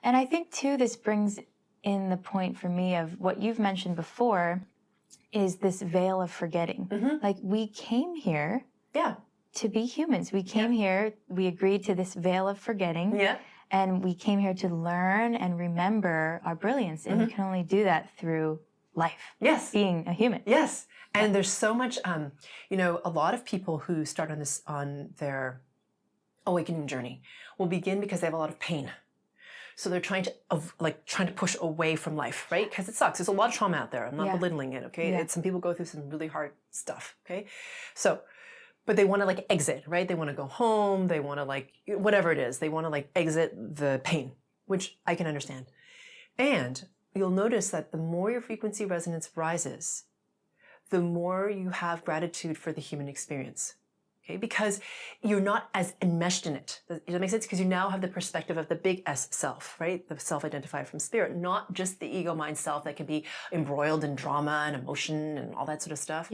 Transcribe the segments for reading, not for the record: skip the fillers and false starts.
And I think too, this brings in the point for me of what you've mentioned before is this veil of forgetting. Like we came here to be humans. We came here, we agreed to this veil of forgetting. And we came here to learn and remember our brilliance. And you can only do that through life. Being a human. And there's so much, you know, a lot of people who start on their awakening journey will begin because they have a lot of pain. So they're trying to push away from life, right? Because it sucks. There's a lot of trauma out there. I'm not belittling it, okay? Some people go through some really hard stuff, okay? So, but they want to like exit, right? They want to go home. They want to like, whatever it is, they want to like exit the pain, which I can understand. And you'll notice that the more your frequency resonance rises, the more you have gratitude for the human experience. Okay, because you're not as enmeshed in it. Does that make sense? Because you now have the perspective of the big S self, right? The self-identified from spirit, not just the ego mind self that can be embroiled in drama and emotion and all that sort of stuff.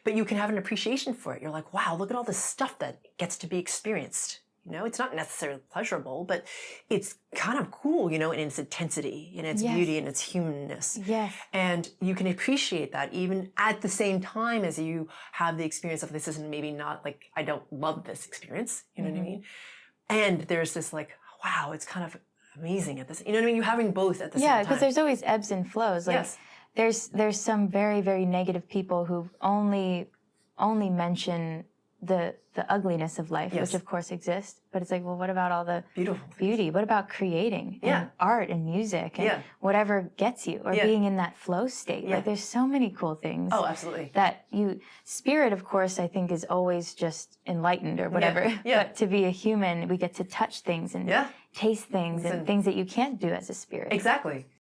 But you can have an appreciation for it. You're like, wow, look at all the stuff that gets to be experienced. You know, it's not necessarily pleasurable, but it's kind of cool, you know, in its intensity, in its beauty, and its humanness. And you can appreciate that even at the same time as you have the experience of this isn't maybe not like, I don't love this experience, you know what I mean? And there's this like, wow, it's kind of amazing at this, you know what I mean? You're having both at the same time. Yeah, because there's always ebbs and flows. Like there's some very, very negative people who only mention the ugliness of life, which of course exists, but it's like, well, what about all the beauty? What about creating and art and music and whatever gets you, or being in that flow state? Like there's so many cool things. Oh, absolutely. That spirit, of course, I think is always just enlightened or whatever. But to be a human, we get to touch things and taste things and things that you can't do as a spirit. Exactly.